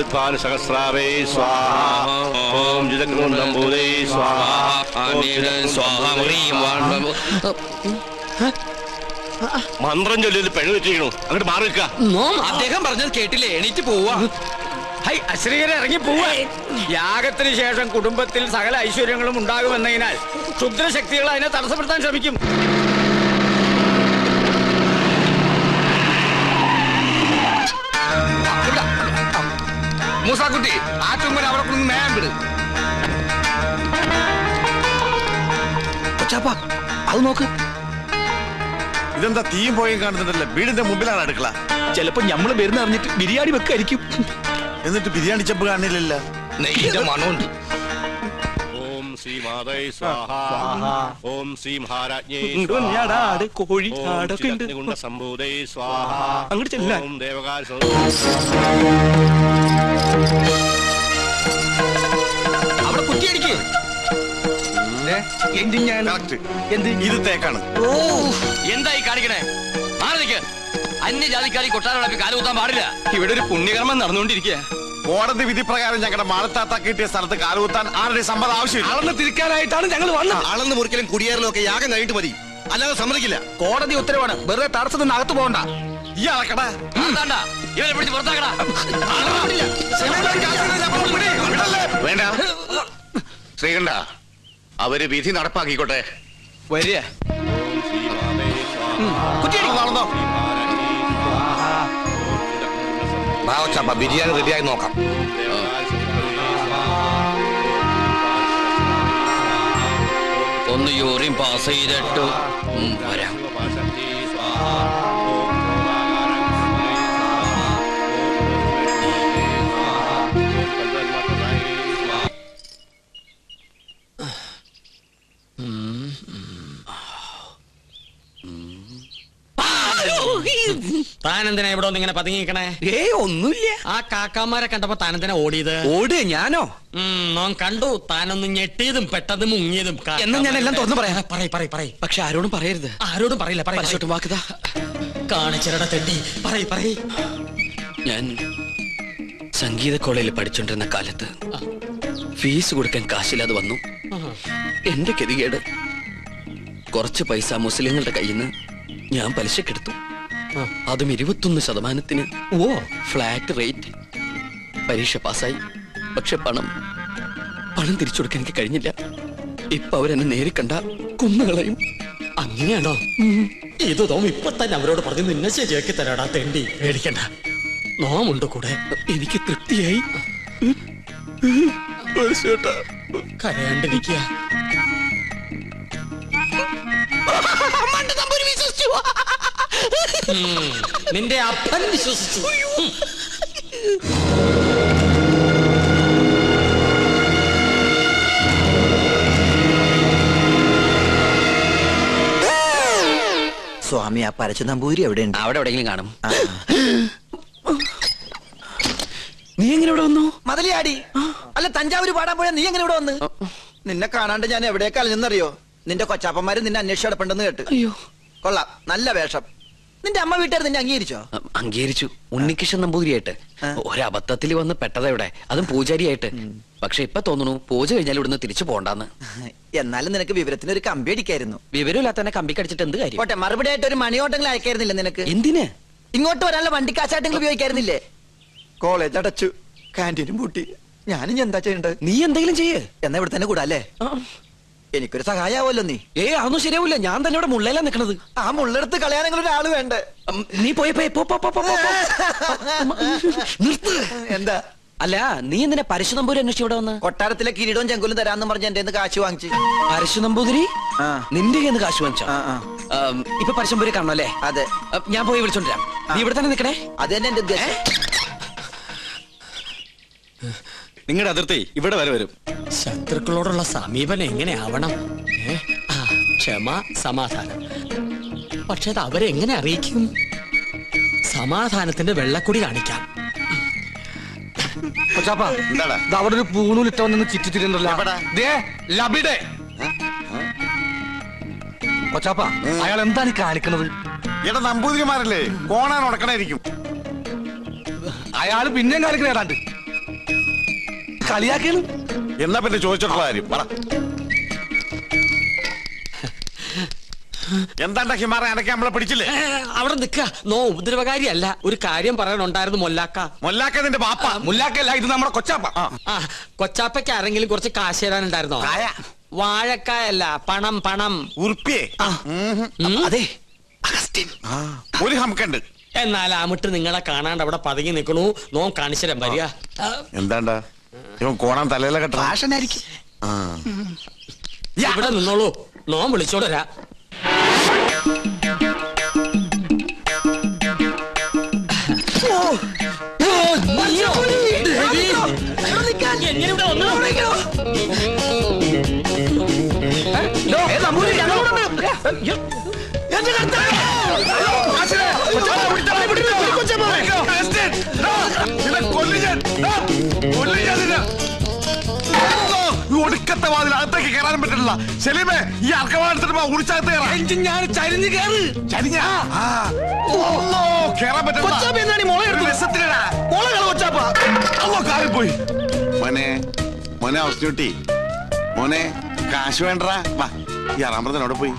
ഉദ്ധാന സഹസ്രാവേ സ്വാഹ ഓം ജിതകൃതംബൂരേ സ്വാഹ മന്ത്രം ചൊല്ലി പെണ്ണു തെറ്റിക്കണു അങ്ങോട്ട് മാറി നിൽക്കുക. അദ്ദേഹം പറഞ്ഞത് കേട്ടില്ലേ? എണീറ്റ് പോവാ. അശ്രീകരെ ഇറങ്ങി പോവാ. യാഗത്തിന് ശേഷം കുടുംബത്തിൽ സകല ഐശ്വര്യങ്ങളും ഉണ്ടാകുമെന്നതിനാൽ ക്ഷുദ്രശക്തികൾ അതിനെ തടസ്സപ്പെടുത്താൻ ശ്രമിക്കും. മൂസാക്കുട്ടി, ആ ചുമര അവിടെ കൊണ്ട് നേരം വിട്. അത് നോക്ക്. ഇതെന്താ തീയും പോയും കാണുന്നുണ്ടല്ലോ? വീടിന്റെ മുമ്പിലാണ് അടുക്കള. ചിലപ്പോ ഞമ്മള് വരുന്ന അറിഞ്ഞിട്ട് ബിരിയാണി വെക്കായിരിക്കും. എന്നിട്ട് ബിരിയാണി ചെമ്പ് കാണില്ലല്ലോ. നെയ്യുടെ മണമുണ്ട്. ഓം ശ്രീ മാതൈ സ്വാഹ ഓം ശ്രീ മഹാരാജ്ഞേ കോഴി സംഭൂതൈ സ്വാഹ അങ്ങോട്ട് ചെല്ലാൻ. ഓം ദേവകാല അവിടെ കുറ്റിയടിക്ക്. ഇത് തേക്കാണ്. എന്തായി കാണിക്കണേ? ആരൊക്കെ അന്യജാതിക്കാരി കൊട്ടാരം കാലുകുത്താൻ പാടില്ല. ഇവിടെ ഒരു പുണ്യകർമ്മം നടന്നുകൊണ്ടിരിക്കുക. കോടതി വിധി പ്രകാരം ഞങ്ങളുടെ മാളത്താത്ത കിട്ടിയ സ്ഥലത്ത് കാലുകുത്താൻ ആരുടെ സമ്മതം ആവശ്യമില്ല. അളന്ന് തിരിക്കാനായിട്ടാണ് ഞങ്ങൾ വന്നത്. അളന്ന് മുറിക്കലും കുടിയേറലും ഒക്കെ യാഗം കഴിഞ്ഞിട്ട് മതി, അല്ലാതെ സമ്മതിക്കില്ല. കോടതി ഉത്തരവാണ്. വെറുതെ തടസ്സത്തിൽ നിന്ന് അകത്ത് പോകണ്ട. ഈ അളക്കടാ ഇവരെ പിടിച്ച് പുറത്താക്കടാ. വേണ്ട ശ്രീകണ്ഠ, അവര് വിധി നടപ്പാക്കിക്കോട്ടെ. വരിക ബിരിയാണി റെഡിയായി നോക്കാം. ഒന്ന് യൂറിൻ പാസ് ചെയ്തിട്ട് വരാം. താനെന്തിനാ ഇവിടെ ഒന്ന് ഇങ്ങനെ പതുങ്ങിക്കണേ? ഒന്നുമില്ല. ആ കാക്കാമാരെ കണ്ടപ്പോ താനെന്തിനാ ഓടിയത്? ഓട് ഞാനോ? നോൻ കണ്ടു. താനൊന്ന് ഞെട്ടിയതും പെട്ടതും മുങ്ങിയതും. എന്നാ ഞാൻ എല്ലാം തുറന്നു പറയാം. പറയ്. പക്ഷെ ആരോടും പറയരുത്. ആരോടും പറയില്ല. പരിശോട്ടും വാക്കുതാ കാണിച്ചിരട തെണ്ടി. പറയ്. ഞാൻ സംഗീത കോളേജിൽ പഠിച്ചോണ്ടിരുന്ന കാലത്ത് ഫീസ് കൊടുക്കാൻ കാശില്ലാതെ വന്നു. എന്റെ ഗതികേട്. കുറച്ച് പൈസ മുസ്ലിങ്ങളുടെ കയ്യിൽ നിന്ന് ഞാൻ പലിശക്കെടുത്തു. അതും 21%. Flat rate. പരീക്ഷ പാസ്സായി. പക്ഷെ പണം തിരിച്ചു കൊടുക്കാൻ എനിക്ക് കഴിഞ്ഞില്ല. ഇപ്പൊ അവരെന്നെ നേരിൽ കണ്ട കുന്നുകളയും. അങ്ങനെയാണോ? ഇത് തോം ഇപ്പൊ തന്നെ അവരോട് പറഞ്ഞു നിന്നെ ശരിയാക്കി തരാടാ തെണ്ടി. പേടിക്കണ്ട, നോമുണ്ട് കൂടെ. എനിക്ക് തൃപ്തിയായി. കരയാണ്ടിരിക്കുക. നിന്റെ അപ്പൻ വിശ്വസിച്ചു. സ്വാമി, ആ പരച്ച നമ്പൂരി എവിടെയുണ്ട്? അവിടെ എവിടെയെങ്കിലും കാണും. നീ എങ്ങനെ ഇവിടെ വന്നു? മതിലിയാടി. അല്ല, തഞ്ചാവൂര് പാടാൻ പോയാ നീ എങ്ങനെ ഇവിടെ വന്ന്? നിന്നെ കാണാണ്ട് ഞാൻ എവിടേക്ക് അലഞ്ഞെന്നറിയോ? നിന്റെ കൊച്ചാപ്പന്മാര് നിന്നെ അന്വേഷിച്ച് കിടപ്പുണ്ടെന്ന് കേട്ട്. അയ്യോ, കൊള്ളാം, നല്ല വേഷം. നിന്റെ അമ്മ വീട്ടുകാർ നിന്നെ അംഗീകരിച്ചോ? അംഗീകരിച്ചു. ഉണ്ണികൃഷ്ണൻ നമ്പൂതിരിയായിട്ട്. ഒരബദ്ധത്തിൽ വന്ന് പെട്ടതാ ഇവിടെ, അതും പൂജാരിയായിട്ട്. പക്ഷെ ഇപ്പൊ തോന്നുന്നു പൂജ കഴിഞ്ഞാൽ ഇവിടുന്ന് തിരിച്ചു പോണ്ടാന്ന്. എന്നാലും നിനക്ക് വിവരത്തിന് ഒരു കമ്പി അടിക്കായിരുന്നു. വിവരമില്ലാത്ത തന്നെ കമ്പി കടിച്ചിട്ട് എന്ത് കാര്യം? പോട്ടെ, മറുപടി ആയിട്ട് ഒരു മണിയോട്ടെങ്കിലും അയക്കായിരുന്നില്ല നിനക്ക്? എന്തിന്? ഇങ്ങോട്ട് വരാനുള്ള വണ്ടിക്കാശായിട്ടെങ്കിലും ഉപയോഗിക്കായിരുന്നില്ലേ? കോളേജ് അടച്ചു, കാന്റീനും പൂട്ടി. ഞാനും എന്താ ചെയ്യണ്ടത്? നീ എന്തെങ്കിലും ചെയ്യേ. എന്നാ ഇവിടെ തന്നെ കൂടാല്ലേ? എനിക്കൊരു സഹായാവല്ലോ നീ. അതൊന്നും ശരിയാവില്ല. ഞാൻ തന്നെ ഇവിടെ മുള്ളയിലാ നിക്കണത്. ആ മുള്ളെടുത്ത് കളയാനെങ്കിലും ഒരാള് വേണ്ടേ? നീ പോയി നിർത്ത്. എന്താ? അല്ല, നീ എന്തിനാ പരശു നമ്പൂരി അന്വേഷിച്ച് ഇവിടെ വന്ന്? കൊട്ടാരത്തിലെ കിരീടവും ചെങ്കുലും തരാന്ന് പറഞ്ഞ എന്റെ കാശ് വാങ്ങിച്ചു. പരശു നമ്പൂതിരി നിന്റെ കയ്യിൽ നിന്ന് കാശ് വാങ്ങിച്ചോ? ഇപ്പൊ പരശുനമ്പൂരി കാണണം അല്ലേ? അതെ. ഞാൻ പോയി വിളിച്ചോണ്ടിരാം. നീ ഇവിടെ തന്നെ നിക്കണേ. അത് തന്നെ എന്റെ ഉദ്ദേശം. നിങ്ങളുടെ അതിർത്തി ഇവിടെ വരെ വരും. ശത്രുക്കളോടുള്ള സമീപനം എങ്ങനെയാവണം? ക്ഷമ, സമാധാനം. പക്ഷെ അത് അവരെങ്ങനെ അറിയിക്കും? സമാധാനത്തിന്റെ വെള്ളക്കൊടി കാണിക്കാം. അവിടെ ഒരു പൂണൂലിട്ടവന്ന് ചുറ്റിത്തിരുന്നല്ലോ. അയാൾ എന്താണ് കാണിക്കണത്? ഇവിടെ നമ്പൂതിരിമാരല്ലേ, കോണാൻ ഉടക്കണായിരിക്കും. അയാൾ പിന്നെയും കാണിക്കണ ഏതാണ്ട്. കളിയാക്കാണ്. എന്നാ പിന്നെ ചോദിച്ചിട്ടുള്ള കാര്യം പറ. എന്താ ഹിമാറ എനക്ക് നമ്മളെ പിടിച്ചില്ലേ? അവിടെ നിക്ക നോ ഉപദ്രവകാരിയല്ല. ഒരു കാര്യം പറയാനുണ്ടായിരുന്നു മൊല്ലാക്ക. മൊല്ലാക്ക നിന്റെ ബാപ്പ. മുല്ലാക്കല്ല, ഇത് നമ്മുടെ കൊച്ചാപ്പ. ആ കൊച്ചാപ്പയ്ക്ക് ആരെങ്കിലും കുറച്ച് കാശ് തരാനുണ്ടായിരുന്നോ? വാഴക്കായല്ല, പണം പണം. ഉറുപ്പിയേ? അതെ ഒരു ഹംക്കുണ്ട്. എന്നാൽ ആമിട്ട് നിങ്ങളെ കാണാണ്ട് അവിടെ പതുങ്ങി നിൽക്കണു. നോം കാണിച്ചരം വരിക. എന്താണ്ടാ ഇവൻ കോണാൻ തലയിലെ കെട്ട ഭാഷനായിരിക്കും. ഇവിടെ നിന്നോളൂ, നോം വിളിച്ചോട് വരാ. ഒടുക്കത്തെ വാതിൽ അകത്തേക്ക് കയറാനും പറ്റില്ല. സെലീമേ, ഈ അർക്കവാടത്തിന് ഉടിച്ചകത്ത് കയറാൻ ഞാൻ ചരിഞ്ഞ് കയറ്. ചരിഞ്ഞ കേറാൻ പറ്റില്ല. മോനെ മോനെ അവസ്ഥ മോനെ കാശ് വേണ്ടടാ. വാ, ഈ അറാമ്പറത്തിനോടെ പോയി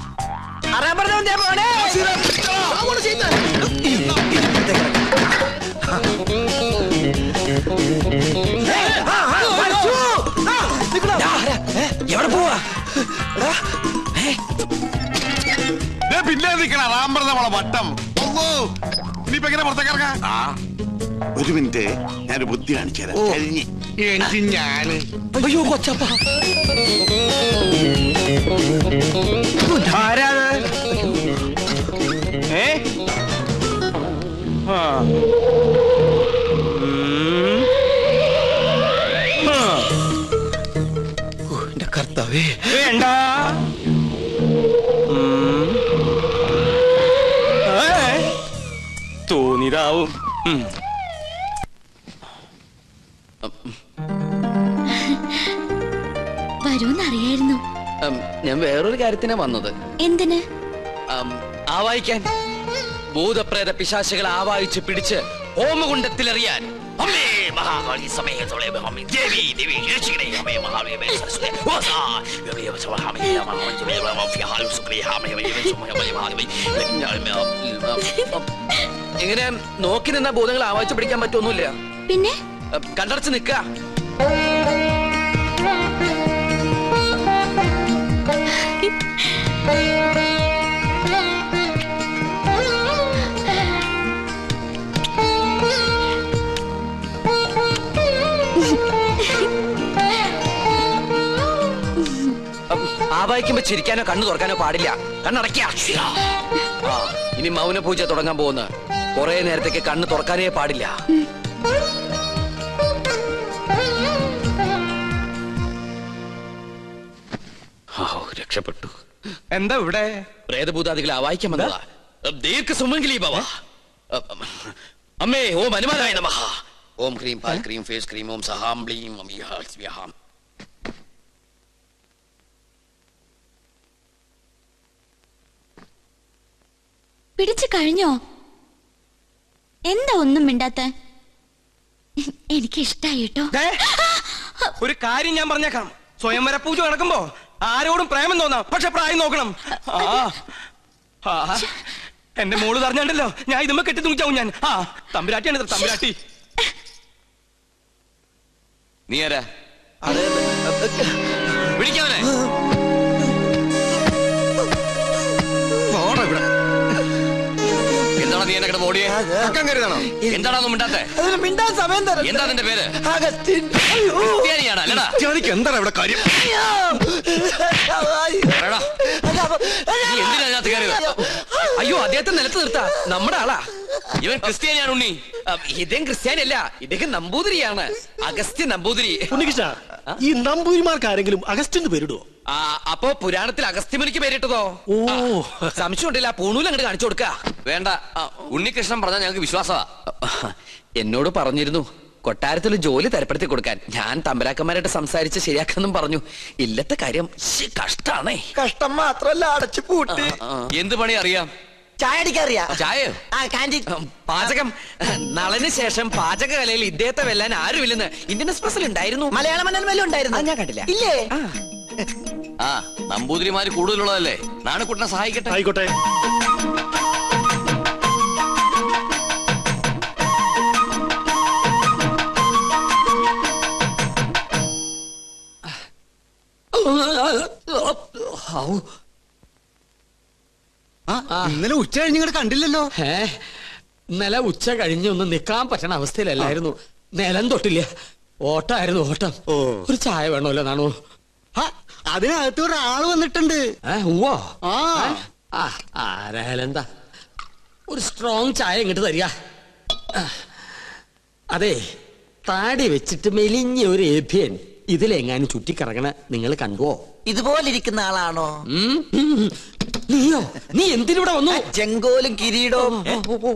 എവിടെ പോവാ? പിന്നെ നിൽക്കണ റാമ്പറ നമ്മളെ വട്ടം. ഇനിയിപ്പോ എങ്ങനെ പുറത്തേക്ക് ഇറങ്ങാം? ഒരു മിനിറ്റ്, ഞാനൊരു ബുദ്ധി കാണിച്ചു തരാം. കഴിഞ്ഞ് ഞാന് അയ്യോ കൊച്ചപ്പ. എന്റെ കർത്താവേ. വേണ്ട. തോന്നിയതാവും. വരൂന്നറിയായിരുന്നു. ഞാൻ വേറൊരു കാര്യത്തിനാ വന്നത്. എന്തിന്? ആവായിക്കാൻ. ഭൂതപ്രേത പിശാചുകളെ ആവാഹിച്ച് പിടിച്ച് ഹോമകുണ്ടത്തിലെറിയാൻ. അമ്മേ മഹാകാളി സമയത്തോളെ ദേവി ദേവി രക്ഷിക്കണേ. അമ്മേ മഹാദേവി സരസ്വതി എങ്ങനെ നോക്കി നിന്ന ഭൂതങ്ങൾ ആവാഹിച്ച് പിടിക്കാൻ പറ്റൊന്നുമില്ല. പിന്നെ കണ്ടടച്ച് നിക്ക. ആവാഹിക്കുമ്പോ ചിരിക്കാനോ കണ്ണു തുറക്കാനോ പാടില്ല. കണ്ണടയ്ക്ക. ഇനി മൗന പൂജ തുടങ്ങാൻ പോകുന്ന കുറെ നേരത്തേക്ക് കണ്ണ് തുറക്കാനേ പാടില്ല. രക്ഷപ്പെട്ടു. എന്താ ഇവിടെ? പ്രേതഭൂതാദികളെ ആവാഹിക്കാൻ വന്നതാ. ദീർഘസുമംഗലി ഭവ. അമ്മേ ഓം ഹനുമാനായ നമഃ. ഓം ക്രീം പാൽ ക്രീം ഫേസ് ക്രീം ഓം സഹാം ബ്ലീം അമിഹാം. പിടിച്ചു കഴിഞ്ഞോ? എന്താ ഒന്നും മിണ്ടാത്ത? എനിക്ക് ഇഷ്ടായി കേട്ടോ. ഒരു കാര്യം ഞാൻ പറഞ്ഞേക്കാം. സ്വയംവര പൂജ നടക്കുമ്പോ ആരോടും പ്രേമം തോന്നാം, പക്ഷെ പ്രായം നോക്കണം. എന്റെ മോള് പറഞ്ഞല്ലോ, ഞാൻ ഇതുമ്മ കെട്ടി തുണിച്ചാവും ഞാൻ. തമ്പുരാട്ടിയാണ് തമ്പുരാട്ടി. നീ ആരാ? വിളിക്കാവനെ. എന്താണ് നീ എന്നെ ഓടിയേ? എന്താണോ മിണ്ടാത്തെ? മിണ്ടാൻ സമയം തരാം. എന്താ നിന്റെ പേര്? അഗസ്റ്റിൻ. ക്രിസ്ത്യാനിയാണോ? അല്ലടാ. എന്താണ് ഇവിടെ കാര്യം? നീ എന്തിനാ അതിനകത്ത് കയറിയത്? അയ്യോ, അദ്ദേഹത്തെ നിലത്ത് നിർത്താ. നമ്മുടെ ആളാ. ഇവൻ ക്രിസ്ത്യാനിയാണ് ഉണ്ണി. ഇദ്ദേഹം ക്രിസ്ത്യാനിയല്ല, ഇദ്ദേഹം നമ്പൂതിരിയാണ്. അഗസ്ത്യൻ നമ്പൂതിരി. ഈ നമ്പൂതിരിമാർക്ക് ആരെങ്കിലും അഗസ്റ്റിന് പേരിടുവോ? അപ്പോ പുരാണത്തിൽ അഗസ്ത്യമുനിക്ക് പേരിട്ടതോ? ഓ, സംശയം ഉണ്ടല്ല. പൂണൂൽ അങ്ങോട്ട് കാണിച്ചു കൊടുക്ക. വേണ്ട, ഉണ്ണികൃഷ്ണൻ പറഞ്ഞാൽ ഞങ്ങൾക്ക് വിശ്വാസമാ. എന്നോട് പറഞ്ഞിരുന്നു കൊട്ടാരത്തിൽ ജോലി തരപ്പെടുത്തി കൊടുക്കാൻ. ഞാൻ തമ്പരാക്കന്മാരായിട്ട് സംസാരിച്ച് ശരിയാക്കാന്നും പറഞ്ഞു. ഇല്ലത്തെ കാര്യം കഷ്ടാണേ. കഷ്ടം മാത്രല്ല, അടച്ചു പൂട്ടി. എന്ത് പണി അറിയാം? ചായ അടിക്കാറിയാ? ചായയോ? ആ കാന്റീൻ. പാചകം നളന് ശേഷം പാചകകലയിൽ ഇദ്ദേഹത്തെ വെല്ലാൻ ആരുമില്ലെന്ന് ഇന്ത്യൻ എക്സ്പ്രസിൽ ഉണ്ടായിരുന്നു. മലയാള മനോരമയിലും ഉണ്ടായിരുന്നു. ഞാൻ കണ്ടില്ല. ഇല്ലേ? ആ നമ്പൂതിരിമാര് കൂടുതലുള്ളതല്ലേ, നാണക്കുട്ടനെ സഹായിക്കട്ടെ. ആയിക്കോട്ടെ. ഇന്നലെ ഉച്ച കഴിഞ്ഞ് ഇങ്ങോട്ട് കണ്ടില്ലല്ലോ. ഇന്നലെ ഉച്ച കഴിഞ്ഞ് ഒന്ന് നിക്കാൻ പറ്റണ അവസ്ഥയിലല്ലായിരുന്നു. നിലം തൊട്ടില്ല, ഓട്ടായിരുന്നു ഓട്ടം. ഒരു ചായ വേണമല്ലോ നാണു? അതിനകത്ത് ഒരാള് വന്നിട്ടുണ്ട്. ഉവ്വോ? ആരായാലും എന്താ, ഒരു സ്ട്രോങ് ചായ ഇങ്ങോട്ട് തരിക. അതെ, താടി വെച്ചിട്ട് മെലിഞ്ഞ ഒരു ഏഭ്യൻ ഇതിലെങ്ങാനും ചുറ്റിക്കറങ്ങണ നിങ്ങൾ കണ്ടുവോ? ഇതുപോലിരിക്കുന്ന ആളാണോ? നീയോ? നീ എന്തിനിവിടെ വന്നു? ചെങ്കോലും കിരീടവും.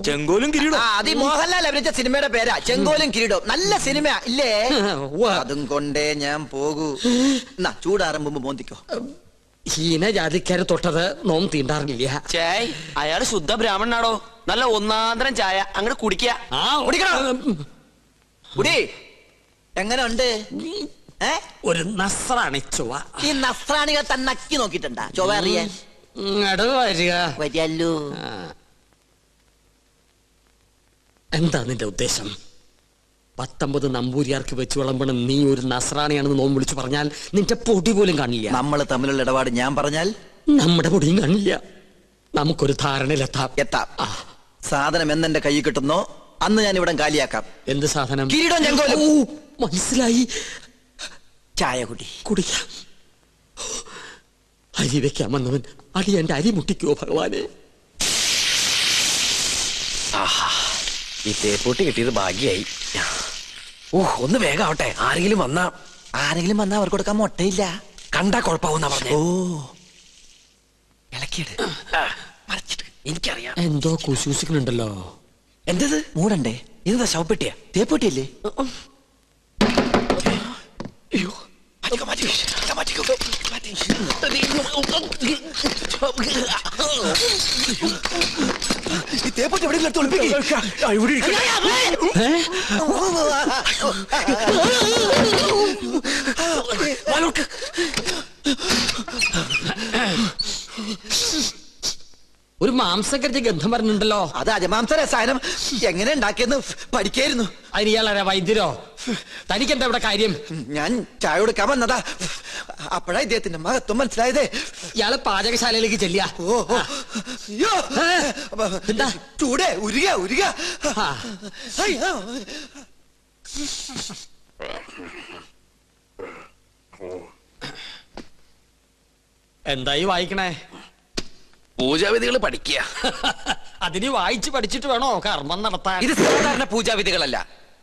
ചെങ്കോലും കിരീടം. അത് മോഹൻലാൽ അഭിനയിച്ച സിനിമയുടെ പേരാ, ചെങ്കോലും കിരീടവും. നല്ല സിനിമ ഇല്ലേ? അതും കൊണ്ടേ ഞാൻ പോകൂ. എന്നാ ചൂടാറുമ്പോ മോന്തിക്കോ. ഹീനജാതിക്കാര് തൊട്ടത് നോം തീണ്ടാറില്ല. ചേയ്, അയാള് ശുദ്ധ ബ്രാഹ്മണനാടോ. നല്ല ഒന്നാന്തരം ചായ അങ്ങോട്ട് കുടിക്കുക. കുടി. എങ്ങനെ ഉണ്ട്? ഒരു നസ്രാണി ചൊവ്വ. ഈ നസ്രാണികൾ തന്നക്കി നോക്കിട്ടുണ്ടാ ചൊവ്വ അറിയാൻ? വരികല്ലോ. എന്താ നിന്റെ ഉദ്ദേശം? 19 നമ്പൂരിയാർക്ക് വെച്ച് വിളമ്പണം നീ ഒരു നസ്രാണിയാണെന്ന് നോം വിളിച്ചു പറഞ്ഞാൽ നിന്റെ പൊടി പോലും കാണില്ല. നമ്മൾ തമ്മിലുള്ള ഇടപാട് ഞാൻ പറഞ്ഞാൽ നമ്മുടെ പൊടിയും കാണില്ല. നമുക്കൊരു ധാരണയിലെത്താം. സാധനം എന്നെന്റെ കൈ കിട്ടുന്നോ അന്ന് ഞാൻ ഇവിടെ കാലിയാക്കാം. എന്ത് സാധനം? കിരീടം ചെങ്കോലും. മനസ്സിലായി. ചായ കുടിക്കാം. അരി വെക്കാൻ വന്നവൻ അടി എന്റെ അരി മുട്ടിക്കോ ഭഗവാനെ. ഈ തേപ്പൂട്ടി കിട്ടിയത് ഭാഗ്യായി. ഒന്ന് വേഗം ആവട്ടെ. ആരെങ്കിലും വന്നാ അവർക്ക് കൊടുക്കാൻ മുട്ടയില്ല. കണ്ടാ കുഴപ്പമാവുന്ന പറഞ്ഞു. ഇളക്കിയത് എനിക്കറിയാം. എന്തോ കുശൂസിക്കുന്നുണ്ടല്ലോ. എന്തത്? മൂടണ്ടേ? ഇതെന്താ ശവപ്പെട്ടിയാ? തേപ്പൂട്ടിയല്ലേ? ഈ തേപ്പൂട്ടി എവിടെയെങ്കിലും എടുത്ത് ഒളിപ്പിക്ക്. ഒരു മാംസക്കരിച്ച ഗന്ധം പറഞ്ഞിട്ടുണ്ടല്ലോ. അത് അജമാംസ രസായനം എങ്ങനെ ഉണ്ടാക്കിയെന്ന് പഠിക്കായിരുന്നു. അതിന് ഇയാളാരാ? വൈദ്യരോ? തനിക്കെന്താ ഇവിടെ കാര്യം? ഞാൻ ചായ കൊടുക്കാൻ വന്നതാ. അപ്പോഴാ ഇദ്ദേഹത്തിന്റെ മഹത്വം മനസ്സിലായതേ. ഇയാള് പാചകശാലയിലേക്ക് ചെല്ലിയ. എന്താ ചൂടേ? ഉരുക. എന്തായി വായിക്കണേ? പൂജാവിധികൾ പഠിക്കുക. അതിന് വായിച്ച് പഠിച്ചിട്ട് വേണോ കർമ്മം നടത്താൻ? ഇത് സാധാരണ പൂജാവിധികളല്ല,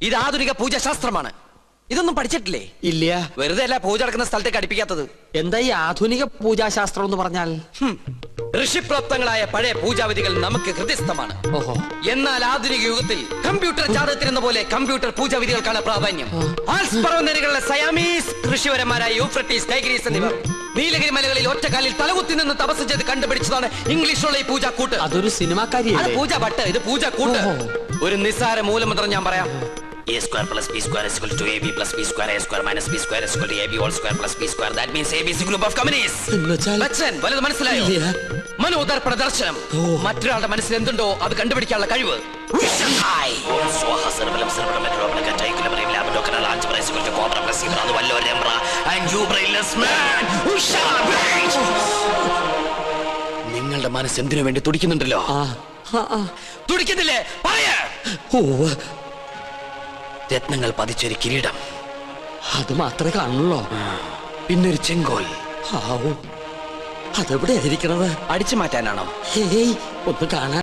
ഇത് ആധുനിക പൂജാശാസ്ത്രമാണ്. ഇതൊന്നും പഠിച്ചിട്ടില്ലേ? ഇല്ല. വെറുതെ അല്ല പൂജ നടക്കുന്ന സ്ഥലത്തേക്ക് അടുപ്പിക്കാത്തത്. എന്താ ഈ ആധുനിക പൂജാശാസ്ത്രം എന്ന് പറഞ്ഞാൽ? ഋഷിപ്രോക്തങ്ങളായ പഴയ പൂജാവിധികൾ നമുക്ക് ഹൃദയസ്ഥമാണ്. എന്നാൽ ആധുനിക യുഗത്തിൽ കമ്പ്യൂട്ടർ ജാതകത്തിനെന്ന പോലെ കമ്പ്യൂട്ടർ പൂജാവിധികൾക്കാണ് പ്രാധാന്യം. ആൽസ് പർവ്വതനിരകളിലെ സയാമീസ് ഋഷിവരന്മാരായ യൂഫ്രട്ടീസ്, ടൈഗ്രീസ് എന്നിവർ നീലഗിരി മലകളിൽ ഒറ്റക്കാലിൽ തലകുത്തി നിന്ന് തപസ് ചെയ്ത് കണ്ടുപിടിച്ചതാണ് ഇംഗ്ലീഷിലുള്ള ഈ പൂജാക്കൂട്ട്. അതൊരു സിനിമാക്കാരിയല്ലേ? പൂജ ഭട്ട്, ഇത് പൂജാക്കൂട്ട്. ഒരു നിസ്സാര മൂലമന്ത്രം ഞാൻ പറയാം. A square plus B square is equal to AB plus B square, A square minus B square is equal to AB whole square plus B square. That means ABC group of companies. വലുത് മനസ്സിലായോ? മനോദർപ്പണ ദർശനം. മറ്റൊരാളുടെ മനസ്സിൽ എന്തുണ്ടോ അത് കണ്ടുപിടിക്കാനുള്ള കഴിവ്. നിങ്ങളുടെ മനസ്സ് എന്തിനു വേണ്ടി തുടിക്കുന്നുണ്ടല്ലോ? തുടിക്കുന്നില്ലേ? പറയാ. രത്നങ്ങൾ പതിച്ചൊരു കിരീടം, അത് മാത്രമേ കാണുള്ളൂ. പിന്നൊരു ചെങ്കോൽ. അതെവിടെയായിരിക്കണത്? അടിച്ചു മാറ്റാനാണോ? ഒന്ന് കാണാൻ.